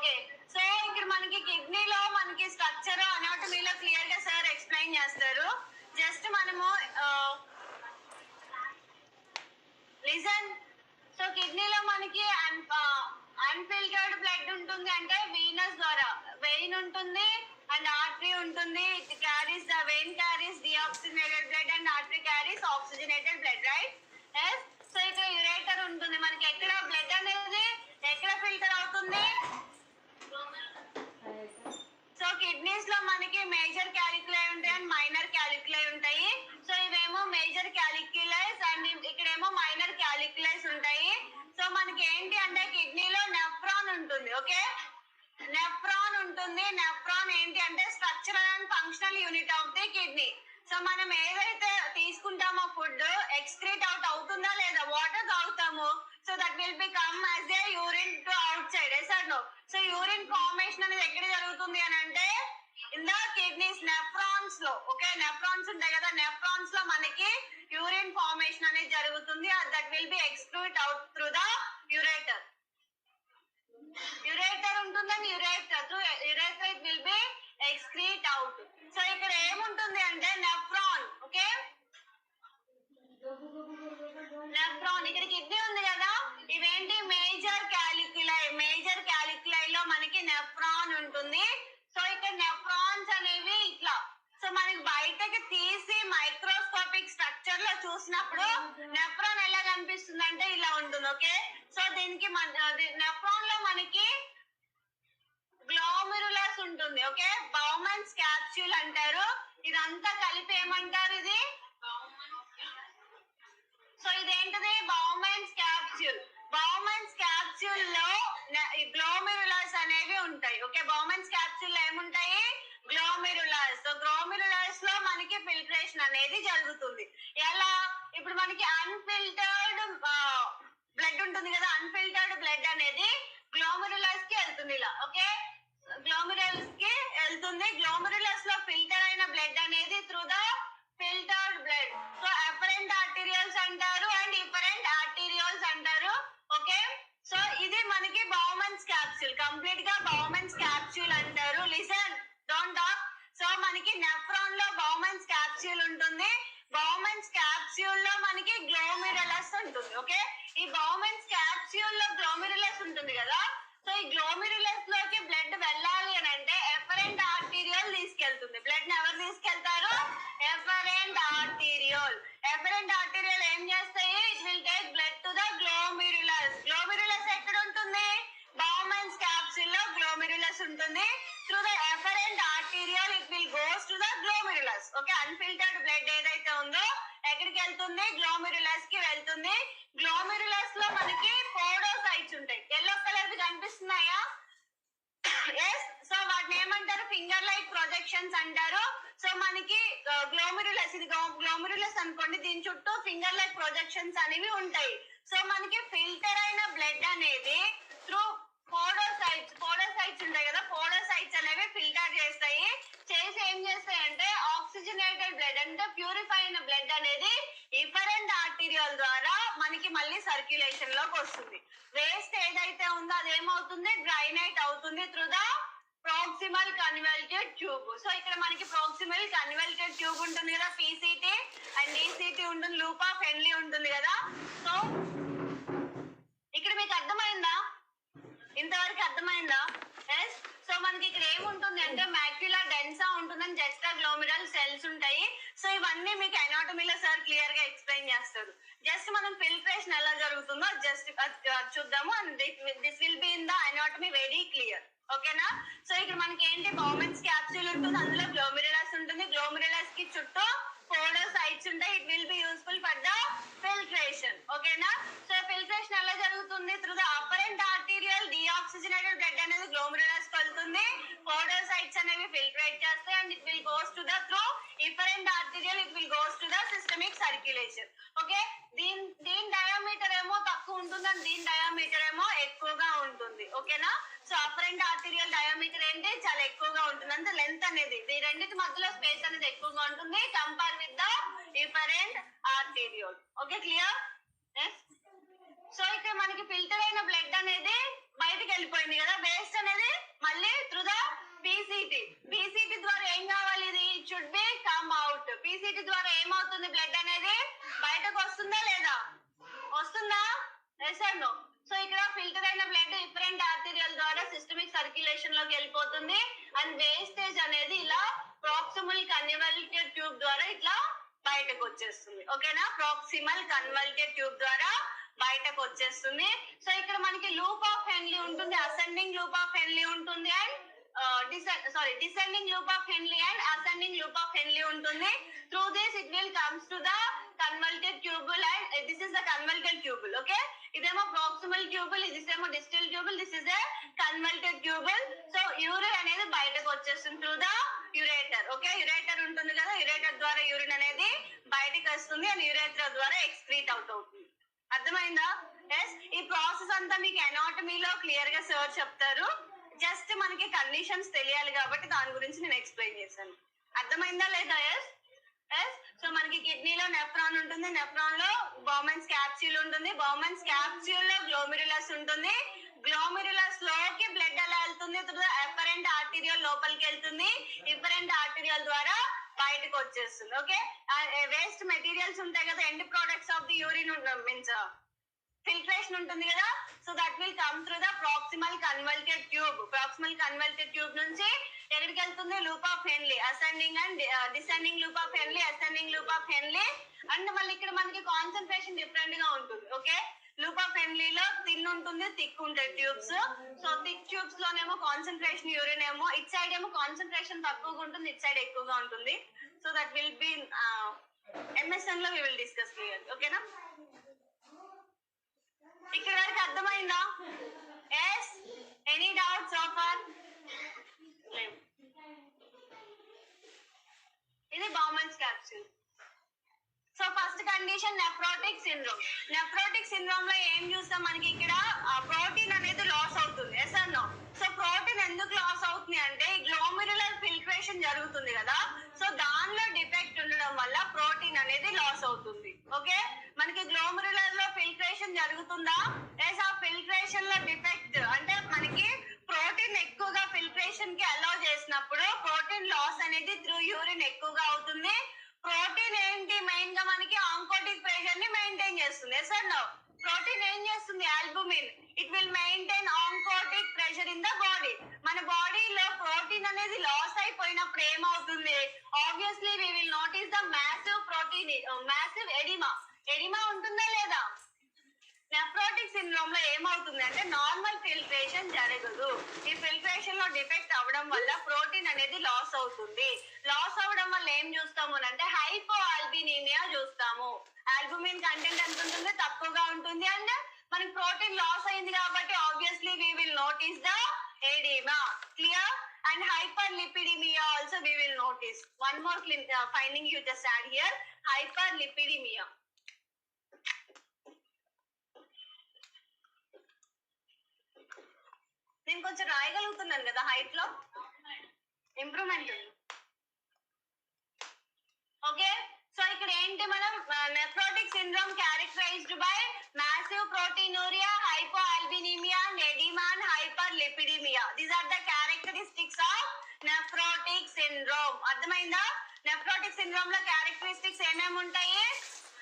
Okay, so ఇక్కడ మనకి కిడ్నీలో మనకి స్ట్రక్చర్ అనాటమీలో క్లియర్ గా సార్ ఎక్స్ప్లెయిన్ చేస్తారు. జస్ట్ మనము లిజన్. సో కిడ్నీలో మనకి అన్ఫిల్టర్డ్ బ్లడ్ ఉంటుంది, అంటే వీనస్ ద్వారా వెయిన్ ఉంటుంది అండ్ ఆర్టరీ ఉంటుంది. It carries the vein carries deoxygenated blood and artery carries oxygenated blood, right? Yes. So ఇక్కడ యురేటర్ ఉంటుంది. మనకి ఎక్కడ బ్లడ్ అనేది ఎక్కడ ఫిల్టర్ అవుతుంది? సో కిడ్నీస్ లో మనకి మేజర్ క్యాలిక్యులై ఉంటాయి అండ్ మైనర్ క్యాలిక్యులై ఉంటాయి. సో ఇవేమో మేజర్ క్యాలిక్యులైస్ అండ్ ఇక్కడేమో మైనర్ క్యాలిక్యులైస్ ఉంటాయి. సో మనకి ఏంటి అంటే కిడ్నీలో నెఫ్రాన్ ఉంటుంది. ఓకే, నెఫ్రాన్ ఉంటుంది. నెఫ్రాన్ ఏంటి అంటే structural and functional unit of the kidney. So మనం ఏదైతే తీసుకుంటామో ఫుడ్ ఎక్స్క్రీట్ అవుట్ అవుతుందా లేదా? వాటర్ తాగుతాము, so that will be come as a urine to outside. Yes or no? So urine formation అనేది ఎక్కడ జరుగుతుంది అని అంటే ఇన్ ద కిడ్నీస్, నెఫ్రాన్స్ లో. ఓకే, నెఫ్రాన్స్ ఉంటాయి కదా, నెఫ్రాన్స్ లో మనకి యూరిన్ ఫార్మేషన్ అనేది జరుగుతుంది. That will be excrete out through the ureter. Ureter ఉంటుందని ureter through ureter it will be excrete out. So ఇక్కడ ఏముంటుంది అంటే నెఫ్రాన్. Okay, nephron. ఇక్కడ కిడ్నీ ఉంది కదా, ఇవేంటి మేజర్ క్యాలిక్యులై. మేజర్ క్యాలిక్యులై లో మనకి నెఫ్రాన్ ఉంటుంది. సో ఇక్కడ నెఫ్రాన్స్ అనేవి ఇట్లా, సో మనకి బయటకి తీసి మైక్రోస్కోపిక్ స్ట్రక్చర్ లో చూసినప్పుడు నెఫ్రాన్ ఎలా కనిపిస్తుంది అంటే ఇలా ఉంటుంది. ఓకే, సో దీనికి నెఫ్రాన్ లో మనకి గ్లోమెరులస్ ఉంటుంది. ఓకే, బౌమన్స్ క్యాప్సూల్ అంటారు. ఇదంతా కలిపి ఏమంటారు? ఇది సో ఇదేంటిది? Bowman's capsule. బౌమన్స్ క్యాప్సూల్ లో గ్లోమెరులస్ అనేవి ఉంటాయి. ఓకే, బౌమన్స్ క్యాప్సూల్ లో ఏముంటాయి? గ్లోమెరులస్. సో గ్లోమెరులస్ లో మనకి ఫిల్ట్రేషన్ అనేది జరుగుతుంది. ఎలా? ఇప్పుడు మనకి అన్ఫిల్టర్డ్ బ్లడ్ ఉంటుంది కదా, అన్ఫిల్టర్డ్ బ్లడ్ అనేది గ్లోమెరులస్ కి వెళ్తుంది ఇలా. ఓకే, గ్లోమెరులస్ కి వెళ్తుంది. గ్లోమెరులస్ లో ఫిల్టర్ అయిన బ్లడ్ అనేది through the filtered blood. So afferent arterials అంటారు అండ్ ఇఫరెంట్ ఆర్టీరియోల్స్ అంటారు. ఓకే, సో ఇది మనకి బౌమన్స్ క్యాప్సూల్. కంప్లీట్ గా బౌమన్స్ క్యాప్సూల్ అంటారు. Listen, don't talk. సో మనకి నెఫ్రాన్ లో బౌమన్స్ క్యాప్సూల్ ఉంటుంది. బౌమన్స్ క్యాప్సూల్ లో మనకి గ్లోమెరులస్ ఉంటుంది. ఓకే, ఈ బౌమన్స్ క్యాప్సూల్ లో గ్లోమెరులస్ ఉంటుంది కదా, సో ఈ గ్లోమెరులస్ లోకి బ్లడ్ వెళ్ళాలి అని అంటే ఎఫరెంట్ ఆర్టీరియోల్ తీసుకెళ్తుంది. బ్లడ్ ఎవరు తీసుకెళ్తారు? Efferent arteriole. ఎఫరెంట్ ఆర్టీరియోల్ ఏం చేస్తాయి? It will take blood to the glomerulus. Glomerulus ఎక్కడ ఉంటుంది? బౌమన్స్ క్యాప్సూల్ లో గ్లోమెరులస్ ఉంటుంది. Through the efferent arteriole it will goes to the glomerulus. Okay, unfiltered blood ఏదైతే ఉందో ఎక్కడికి వెళ్తుంది? గ్లోమెరులస్ కి వెళ్తుంది. గ్లోమెరులస్ లో మనకి పోడోసైట్స్ ఉంటాయి. ఎల్లో కలర్ కనిపిస్తున్నాయా? ఎస్. సో వాటిని ఏమంటారు? ఫింగర్ లైక్ ప్రొజెక్షన్స్ అంటారు. సో మనకి గ్లోమెరులస్, ఇది గ్లోమెరులస్ అనుకోండి, దీని చుట్టూ ఫింగర్ లైక్ ప్రొజెక్షన్స్ అనేవి ఉంటాయి. సో మనకి ఫిల్టర్ అయిన బ్లడ్ అనేది త్రూ పోడోసైట్స్ ఉంటాయి కదా, పోడోసైట్స్ అనేవి ఫిల్టర్ చేస్తాయి. చేసి ఏం చేస్తాయి అంటే ఆక్సిజనేటెడ్ బ్లడ్ అంటే ప్యూరిఫై అయిన బ్లడ్ అనేది ఇఫరెంట్ ఆర్టీరియల్ ద్వారా మనకి మళ్ళీ సర్క్యులేషన్ లోకి వస్తుంది. వేస్ట్ ఏదైతే ఉందో అది ఏమవుతుంది? డ్రైనేట్ అవుతుంది through the proximal convoluted tube. So ఇక్కడ మనకి ప్రాక్సిమల్ కన్వల్టెడ్ ట్యూబ్ ఉంటుంది కదా, పీసీటీ అండ్ డీసీటీ ఉంటుంది, లూప్ ఆఫ్ హెన్లీ ఉంటుంది కదా. సో ఇక్కడ మీకు అర్థమైందా? ఇంతవరకు అర్థమైందా? ఎస్. సో మనకి ఇక్కడ ఏముంటుంది అంటే మ్యాక్యులా డెన్సా ఉంటుందని జెక్స్ట్రా గ్లోమెరల్ సెల్స్ ఉంటాయి. సో ఇవన్నీ మీకు అనాటమీలో సార్ క్లియర్ గా ఎక్స్ప్లెయిన్ చేస్తారు. జస్ట్ మనం ఫిల్ట్రేషన్ ఎలా జరుగుతుందో జస్ట్ చూద్దాము. And this will be in the anatomy very clear. ఓకేనా? సో ఇక్కడ మనకి ఏంటి? బౌమన్స్ క్యాప్సూల్ ఉంటుంది, అందులో గ్లోమెరులస్ ఉంటుంది. గ్లోమెరులస్ కి చుట్టూ పోడోసైట్స్ ఉంటాయి. It will be useful for the filtration. ఓకేనా? సో ఫిల్ట్రేషన్ ఎలా జరుగుతుంది? Through the apparent arterial deoxygenated blood అనేది గ్లోమెరులస్ వెళ్తుంది. పోడోసైట్స్ అనేవి ఫిల్ట్రేట్ చేస్తాయి and it will goes to the through efferent arterial it will goes to the systemic circulation. Okay, దీని diameter ఏమో తక్కువ ఉంటుంది అండ్ దీని డయామీటర్ ఏమో ఎక్కువగా ఉంటుంది. ఓకేనా? సో అపరెంట్ ఆర్టీరియల్ డయామీటర్ ఏంటి? చాలా ఎక్కువగా ఉంటుంది. అంటే లెంత్ అనేది ఈ రెండింటి మధ్యలో స్పేస్ అనేది ఎక్కువగా ఉంటుంది compare with the efferent arterial. Okay, clear? So ఇక్కడ మనకి ఫిల్టర్ అయిన బ్లడ్ అనేది బయటకు వెళ్ళిపోయింది కదా, వేస్ట్ అనేది మళ్ళీ త్రూ ద పీసీటీ. పీసీటీ ద్వారా ఏం కావాలి, ఇది should be come out. PCT ద్వారా ఏమవుతుంది, బ్లడ్ అనేది బయటకు వస్తుందా లేదా, వస్తుందా, ఎస్ ఆర్ నో? సో ఇక్కడ ఫిల్టర్ అయిన బ్లడ్ డిఫరెంట్ ఆర్టీరియల్ ద్వారా సిస్టమిక్ సర్క్యులేషన్ లోకి వెళ్ళిపోతుంది అండ్ వేస్టేజ్ అనేది ఇలా ప్రాక్సిమల్ కన్వల్టెడ్ ట్యూబ్ ద్వారా ఇట్లా బయటకు వచ్చేస్తుంది. ఓకేనా, ప్రాక్సిమల్ కన్వల్టెడ్ ట్యూబ్ ద్వారా బయటకు వచ్చేస్తుంది. సో ఇక్కడ మనకి లూప్ ఆఫ్ హెన్లీ ఉంటుంది, అసెండింగ్ లూప్ ఆఫ్ హెన్లీ ఉంటుంది and descending loop of Henle and ascending loop of Henle ఉంటుంది. Through this it will comes to the convoluted tubule and this is the convoluted tubule. Okay, ఇదేమో proximal tubule, ఇదేమో distal tubule, this is a convoluted tubule. So urine అనేది బయటకు వచ్చేస్తుంది through the ureter. Okay, ureter ఉంటుంది కదా, ureter ద్వారా urine అనేది బయటకు వస్తుంది అండ్ urethra ద్వారా ఎక్స్క్రీట్ అవుట్ అవుతుంది. అర్థమైందా? ఎస్, ఈ ప్రాసెస్ అంతా మీకు ఎనాటమీలో క్లియర్ గా సార్ చెప్తారు. జస్ట్ మనకి కండిషన్స్ తెలియాలి కాబట్టి దాని గురించి నేను ఎక్స్ప్లెయిన్ చేశాను. అర్థమైందా లేదా? Yes yes. సో మనకి కిడ్నీలో నెఫ్రాన్ ఉంటుంది, నెఫ్రాన్ లో బౌమెన్స్ క్యాప్స్యూల్ ఉంటుంది, బౌమెన్స్ క్యాప్స్యూల్ లో గ్లోమెరులస్ ఉంటుంది, గ్లోమెరులస్ లోకి బ్లడ్ ఎలా వెళ్తుంది, ఎఫరెంట్ ఆర్టీరియల్ లోపలికి వెళ్తుంది, ఇఫరెంట్ ఆర్టీరియల్ ద్వారా బయటకు వచ్చేస్తుంది. ఓకే, వేస్ట్ మెటీరియల్స్ ఉంటాయి కదా, end products of the urine means filtration ఉంటుంది కదా, so that will come through the proximal convoluted tube. Proximal convoluted tube నుంచి ఎక్కడికి వెళ్తుంది, loop of Henle, ascending and descending loop of Henle, ascending loop of Henle. And మళ్ళీ ఇక్కడ మనకి concentration different గా ఉంటుంది. ఓకే, లూప్ ఆఫ్ హెన్లీలో thin ఉంటుంది, థిక్ ఉంటాయి ట్యూబ్స్. సో థిక్ ట్యూబ్స్ లోనేమో కాన్సన్ట్రేషన్ యూరిన్ ఏమో ఇట్ సైడ్ ఏమో కాన్సన్ట్రేషన్ తక్కువగా ఉంటుంది, ఇట్ సైడ్ ఎక్కువగా ఉంటుంది. So that will be MSN లో వి విల్ డిస్కస్ క్లియర్. ఓకేనా, ఇక్కడ వరకు అర్థమైందా? Yes, any doubts so far? ఇది Bowman's capsule. So first condition nephrotic syndrome. Nephrotic syndrome లో ఏం చూస్తాం, మనకి ఇక్కడ ప్రోటీన్ అనేది లాస్ అవుతుంది. Yes or no? So protein ఎందుకు లాస్ అవుతుంది అంటే గ్లోమెరులర్ ఫిల్ట్రేషన్ జరుగుతుంది కదా, సో దానిలో డిఫెక్ట్ ఉండడం వల్ల ప్రోటీన్ అనేది లాస్ అవుతుంది. ఓకే, మనకి గ్లోమెరులర్ లో ఫిల్ట్రేషన్ జరుగుతుందా? ఎస్, ఆ ఫిల్ట్రేషన్ లో డిఫెక్ట్ అంటే మనకి ప్రోటీన్ ఎక్కువగా ఫిల్ట్రేషన్ కి అలౌ చేసినప్పుడు ప్రోటీన్ లాస్ అనేది త్రూ యూరిన్ ఎక్కువగా అవుతుంది. ప్రోటీన్ ఏంటి, మెయిన్ గా మనకి ఆంకోటిక్ ప్రెషర్ ని మెయింటైన్ చేస్తుంది. Yes or no? ప్రోటీన్ ఏం చేస్తుంది, albumin, it will maintain oncotic pressure in the body. మన బాడీలో ప్రోటీన్ అనేది లాస్ అయిపోయినప్పుడు ఏమవుతుంది, obviously we will notice the massive protein massive oedema. Oedema ఉంటుందా లేదా? నెఫ్రోటిక్ సిండ్రోమ్ లో ఏమవుతుంది అంటే నార్మల్ ఫిల్ట్రేషన్ జరగదు. ఈ ఫిల్ట్రేషన్ లో డిఫెక్ట్ అవ్వడం వల్ల ప్రోటీన్ అనేది లాస్ అవుతుంది. లాస్ అవ్వడం వల్ల ఏం చూస్తాము అంటే హైపో ఆల్బినిమియా చూస్తాము. ఆల్బుమిన్ కంటెంట్ ఎంత ఉంటుంది, తక్కువగా ఉంటుంది అండ్ మనకి ప్రోటీన్ లాస్ అయింది కాబట్టి obviously we will notice the oedema. Clear? and hyperlipidemia also we will notice. One more finding you just add here, hyperlipidemia. నేను కొంచెం రాయగలుగుతున్నాను కదా, హైట్ లో ఇంప్రూవ్మెంట్ ఉంది. ఓకే, సో ఇక్కడ ఏంటి మనం nephrotic syndrome characterised by massive proteinuria, hypoalbuminemia, edema and hyperlipidemia. These are the characteristics of nephrotic syndrome. అర్థమైందా? Nephrotic syndrome లో క్యారెక్టరిస్టిక్స్ ఏమేమి ఉంటాయి,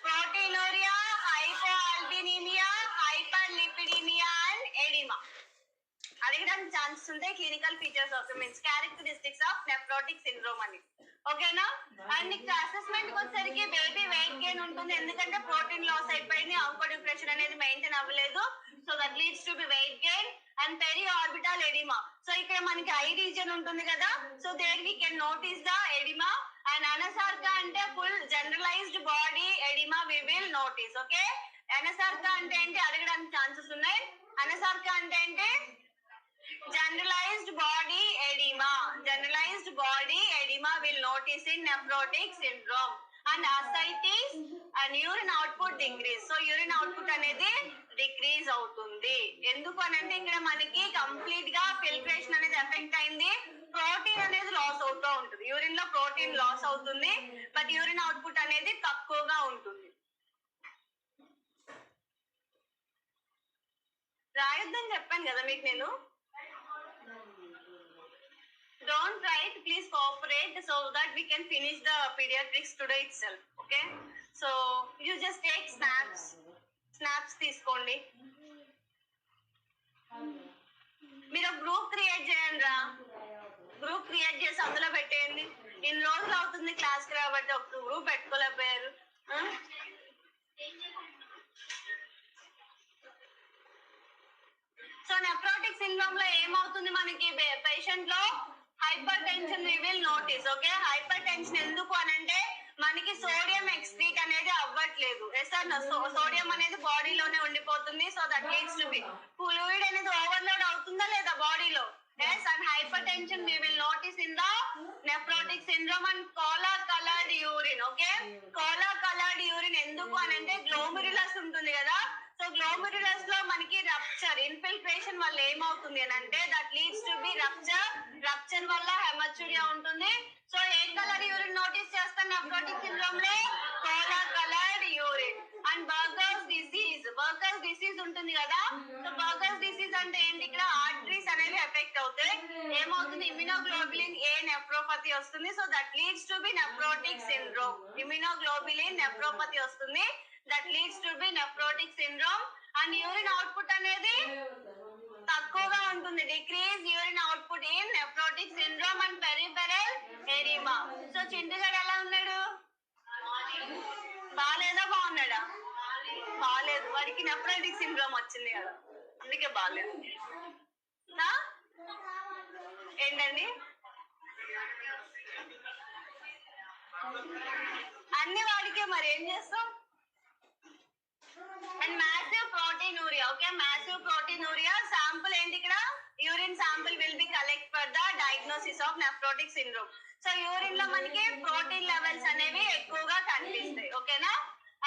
proteinuria, hypoalbuminemia, hyperlipidemia and edema. అడగడానికి ఛాన్సెస్ ఉంటాయి, clinical features of means characteristics of nephrotic syndrome అని. ఓకేనా? And ఇక్కడ assessment కి వచ్చేసరికి బేబీ వెయిట్ గెయిన్ ఉంటుంది, ఎందుకంటే ప్రోటీన్ లాస్ అయిపోయింది, ఆంకోటిక్ ప్రెషర్ అనేది మెయింటైన్ అవ్వలేదు, so that leads to be weight gain and periorbital oedema. So ఇక్కడ మనకి ఐ రీజన్ ఉంటుంది కదా, so there we can notice the oedema. And anasarca అంటే full generalised body oedema we will notice. Okay, anasarca అంటే ఏంటి అడగడానికి chances ఉన్నాయి. అనసార్కా అంటే ఏంటి, generalized body edema. Generalized body edema will notice in nephrotic syndrome. And ascites and urine output decrease. So urine output అనేది decrease అవుతుంది. ఎందుకు అనంటే ఇక్కడ మనకి కంప్లీట్ గా ఫిల్ట్రేషన్ అనేది ఎఫెక్ట్ అయింది, ప్రోటీన్ అనేది లాస్ అవుతూ ఉంటుంది. యూరిన్ లో ప్రోటీన్ లాస్ అవుతుంది, బట్ యూరిన్ అవుట్పుట్ అనేది తక్కువగా ఉంటుంది. రాయొద్దని చెప్పాను కదా మీకు నేను. Don't write, please cooperate so that we can finish the pediatrics today itself. Okay, so you just take snaps తీసుకోండి. మీరు గ్రూప్ క్రియేట్ చేయండి రా, గ్రూప్ క్రియేట్ చేసి అందులో పెట్టేయండి. ఇన్ని రోజులు అవుతుంది క్లాస్ కి రాబట్టి ఒక గ్రూప్ పెట్టుకోలేకపోయారు. సో నెఫ్రోటిక్ సిండ్రోమ్ లో ఏమవుతుంది మనకి పేషెంట్ లో hypertension we will notice. Okay, hypertension ఎందుకు అనంటే మనకి సోడియం ఎక్స్క్రీట్ అనేది అవ్వట్లేదు. సోడియం అనేది బాడీలోనే ఉండిపోతుంది. So that leads to B fluid అనేది ఓవర్లోడ్ అవుతుందా లేదా బాడీలో. Yes, and hypertension we will notice in the nephrotic syndrome and cola colored urine. Okay, cola colored urine ఎందుకు అనంటే గ్లోమెరులస్ ఉంటుంది కదా. సో గ్లోమెరులస్ లో మనకి రప్చర్ ఇన్ఫిల్ట్రేషన్ వల్ల ఏమవుతుంది అని అంటే that leads to be rupture వల్ల హెమచురియా ఉంటుంది. So a colour urine notice చేస్తాం నెఫ్రోటిక్ సిండ్రోమ్ లో? Cola coloured urine. And Buerger's disease ఉంటుంది కదా. సో బర్గర్స్ డిసీజ్ అంటే ఏంటి, ఇక్కడ ఆర్టరీస్ అనేవి ఎఫెక్ట్ అవుతాయి. ఏమవుతుంది, ఇమ్యునోగ్లోబులిన్ ఏ నెఫ్రోపతి వస్తుంది. So that leads to be nephrotic syndrome. Immunoglobulin nephropathy వస్తుంది, that leads to be nephrotic syndrome. And urine output అనేది తక్కువగా ఉంటుంది. Decrease urine output in nephrotic syndrome and peripheral oedema. So చింటుగాడు ఎలా ఉన్నాడు? బాగాలేదా బాగున్నాడా? బాగాలేదు, వాడికి నెఫ్రోటిక్ సిండ్రోమ్ వచ్చింది కదా, అందుకే బాగాలేదు. ఏంటండి, అన్ని వాడికే మరి ఏం చేస్తాం. And massive proteinuria. Okay, massive proteinuria sample ఏంటి ఇక్కడ? Urine sample will be collect for the diagnosis of nephrotic syndrome. So urine లో మనకి ప్రోటీన్ లెవెల్స్ అనేవి ఎక్కువగా కనిపిస్తాయి. ఓకేనా.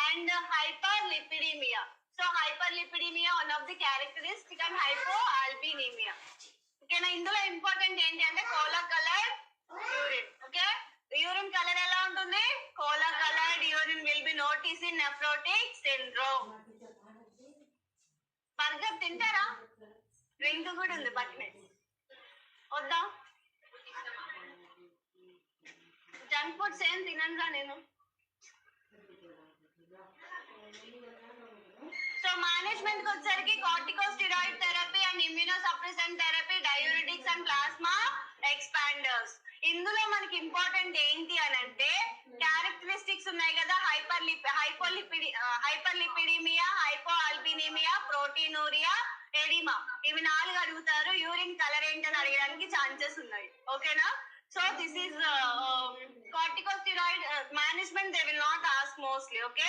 And hyperlipidaemia. So hyperlipidaemia one of the characteristic and hypoalbuminaemia. ఓకేనా. ఇందులో ఇంపార్టెంట్ ఏంటి అంటే cola colour urine. Okay, urine colour ఎలా ఉంటుంది? Cola coloured urine will be notice in nephrotic syndrome. Burger తింటారా? డ్రింక్ కూడా ఉంది పక్కనే, వద్దా? జంక్ ఫుడ్స్ ఏం తిననురా నేను. సో మేనేజ్మెంట్ కి వచ్చేసరికి corticosteroid therapy and immunosuppressant therapy, diuretics and plasma expanders. ఇందులో మనకి ఇంపార్టెంట్ ఏంటి అని అంటే క్యారెక్టరిస్టిక్స్ ఉన్నాయి కదా. Hyperlipidaemia, hypoalbuminaemia, proteinuria, oedema. ఇవి 4 అడుగుతారు. యూరిన్ కలర్ ఏంటని అడగడానికి ఛాన్సెస్ ఉన్నాయి. ఓకేనా. So this is corticosteroid management they will not ask mostly. Okay.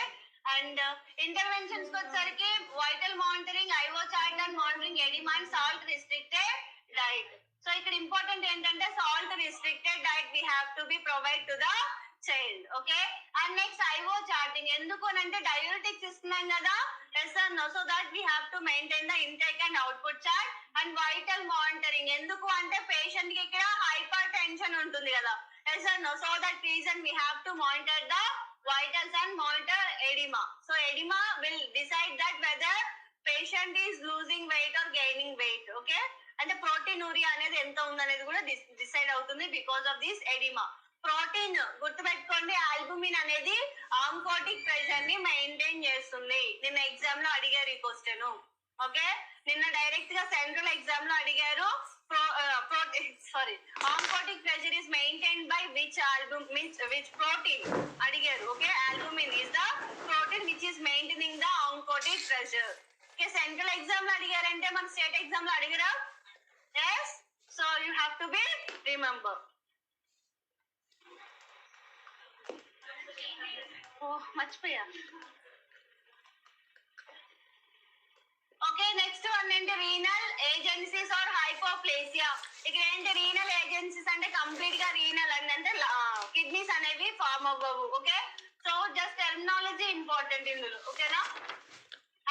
And interventions వచ్చేసరికి vital monitoring, IO chart and monitoring, oedema and salt restricted diet. So ఇక్కడ important ఏంటంటే salt restricted diet we have to be provide to the child. Okay. And next IO charting. ఎందుకు అంటే diuretics ఇస్తున్నాం కదా. Yes or no. So that we have to maintain the intake and output chart. And vital monitoring. ఎందుకు అంటే patient కి ఇక్కడ hypertension ఉంటుంది కదా. Yes or no. So that reason we have to monitor the vitals and monitor edema. So edema will decide that whether patient is losing weight or gaining weight. Okay, and the proteinuria అనేది ఎంత ఉందనేది కూడా decide అవుతుంది because of this oedema. Protein గుర్తుపెట్టుకోండి, albumin అనేది ఆంకోటిక్ pressure ని maintain చేస్తుంది. నిన్న ఎగ్జామ్ లో అడిగారు ఈ క్వశ్చన్. ఓకే, నిన్న డైరెక్ట్ గా సెంట్రల్ ఎగ్జామ్ లో అడిగారు. oncotic pressure is maintained by which protein అడిగారు. Okay, albumin is the protein which is maintaining the oncotic pressure. Okay, central exam లో అడిగారంటే మన స్టేట్ ఎగ్జామ్ లో అడిగరా? yes, so you have to be remember. మర్చిపోయా. Okay, next one ఏంటి? Renal agenesis or hypoplasia. ఇక్కడ ఏంటి రీనల్ ఏజెన్సీస్ అంటే కంప్లీట్ గా రీనల్ అంటే కిడ్నీస్ అనేవి ఫార్మ్ అవ్వవు. Okay, so just terminology important ఇందులో. ఓకేనా.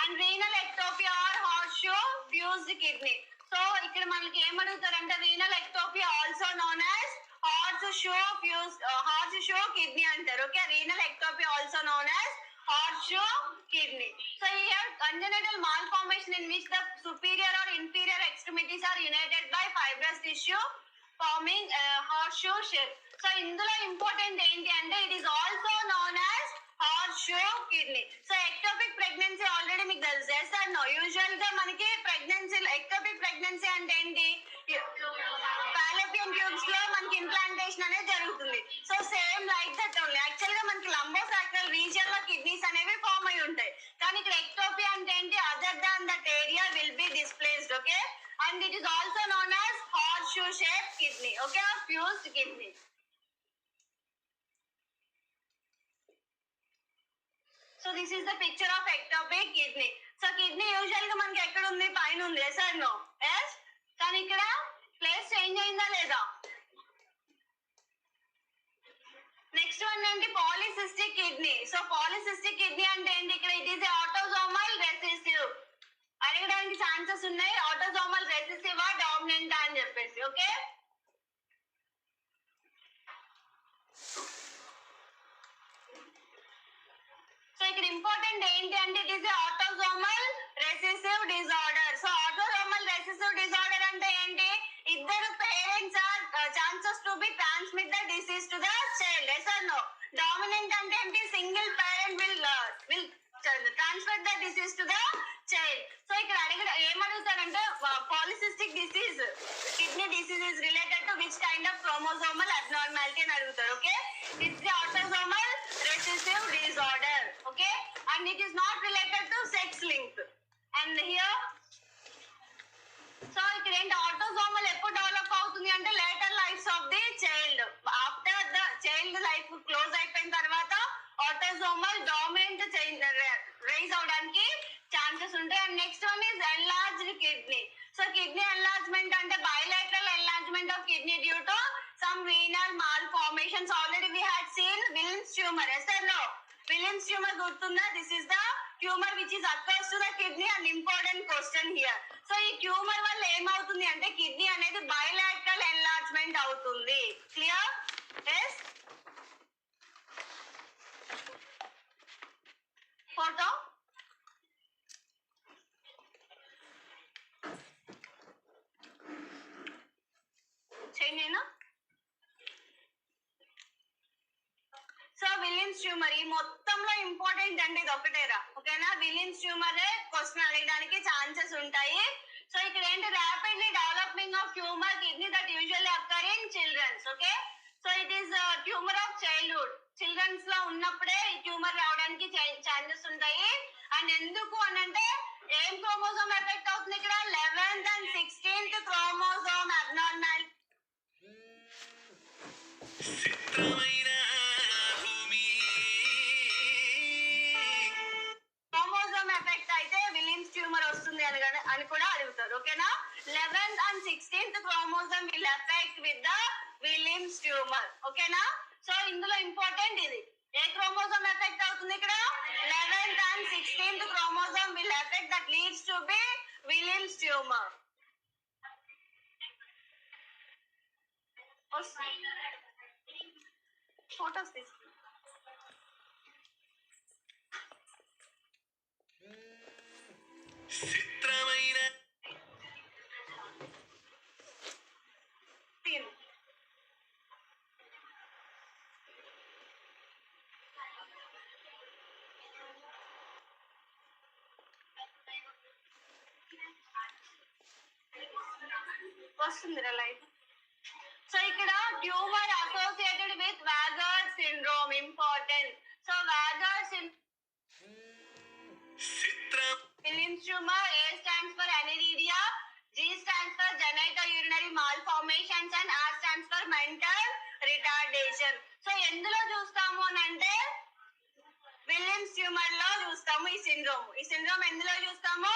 And renal ectopia or horseshoe fused kidney. So ఇక్కడ మనకి ఏమడుగుతారంటే renal ectopia also known as horseshoe kidney అంటారు. Okay, renal ectopia also known as horseshoe kidney. So here congenital malformation in which the superior or inferior extremities are united by fibrous tissue forming horseshoe shape. So ఇందులో important ఏంటి అంటే it is also known as horseshoe kidney. So ectopic pregnancy already మీకు తెలుసు. yes or no? Usual గా మనకి pregnancy ectopic pregnancy అంటే ఏంటి, Fallopian tubes లో మనకి ఇంప్లాంటేషన్ అనేది జరుగుతుంది. So same like that only. Actual గా మనకి లంబోసాక్రల్ రీజియన్ లో కిడ్నీస్ అనేవి ఫామ్ అయి ఉంటాయి. కానీ ఇక్కడ ఎక్టోపీ అంటే ఏంటి, other than that area will be displaced. Okay, and it is also known as horseshoe shaped kidney, okay, or fused kidney. So this is the picture of ectopic kidney. So kidney usually గా మనకి ఎక్కడ ఉంది, పైన ఉంది. yes or no? yes. కానీ ఇక్కడ place change అయిందా లేదా? నెక్స్ట్ వన్ ఏంటి, polycystic kidney. So polycystic kidney అంటే ఏంటి, ఇక్కడ ఇట్ ఈస్ ఆటోజోమల్ రెసిసివ్ అడగడానికి ఛాన్సెస్ ఉన్నాయి. ఆటోజోమల్ రెసిసివ్ డామినెంట్ అని చెప్పేసి. ఓకే, సో ఇక్కడ ఇంపార్టెంట్ ఏంటి అంటే it is autosomal recessive disorder. So autosomal recessive disorder అంటే ఏంటి, ఇద్దరు parents are chances to be transmit the disease to the child. yes or no? Dominant అంటే ఏంటి, single parent will transfer the disease to the child. So ఇక్కడ ఏమడుగుతారంటే polycystic disease kidney disease is related to which kind of chromosomal abnormality అని అడుగుతారు. Okay, it's the autosomal recessive disorder. Okay, and it is not related to sex link. And here so ఇక్కడ ఏంటి, autosomal ఎప్పుడు develop అవుతుంది అంటే later lifes of the child. After the child life close అయిపోయిన తర్వాత autosomal dominant rise అవడానికి chances ఉంటాయి. And next one is enlarged kidney. So kidney enlargement అంటే bilateral enlargement of kidney due to some renal malformations. Already we had seen Wilms tumour. yes or no? Wilms tumour గుర్తుందా? This is the tumour which is occurs to the kidney. And important question here. So ఈ tumour వల్ల ఏమవుతుంది అంటే kidney అనేది bilateral enlargement అవుతుంది. Clear? yes. Photo చేయనా? So Williams tumour ఈ మొత్తంలో ఇంపార్టెంట్ అంటే ఇది ఒకటేరా. ఓకేనా, విలియమ్స్ ట్యూమర్ క్వశ్చన్ అడగడానికి ఛాన్సెస్ ఉంటాయి. సో ఇక్కడ ఏంటి, rapidly developing of tumour kidney that usually occur in childrens. Okay, so it is tumour of childhood. Childrens లో ఉన్నప్పుడే ఈ ట్యూమర్ రావడానికి ఛాన్సెస్ ఉంటాయి. అండ్ ఎందుకు అని అంటే ఏం క్రోమోజోమ్ ఎఫెక్ట్ అవుతుంది ఇక్కడ, 11th and 16th chromosome abnormality. Chromosome effect అయితే విలియమ్స్ ట్యూమర్ వస్తుంది అని కూడా అడుగుతారు. ఓకేనా, 11th and 16th chromosome will effect with the Williams tumour. ఓకేనా, సో ఇందులో ఇంపార్టెంట్ ఇది. ఏ క్రోమోజోమ్ ఎఫెక్ట్ అవుతుంది ఇక్కడ, 11th and 16th chromosome will effect that leads to B Williams tumour. Photos తీసుకో. చిత్రమైన వస్తుందిరా లైఫ్. సో ఇక్కడ tumour associated with వాగర్ syndrome important. So వాగర్ Williams tumour, A stands for aniridia, G stands for genitourinary malformations and R stands for mental retardation. So ఎందులో చూస్తాము అని అంటే Williams tumour లో చూస్తాము ఈ సిండ్రోమ్. ఈ సిండ్రోమ్ ఎందులో చూస్తాము,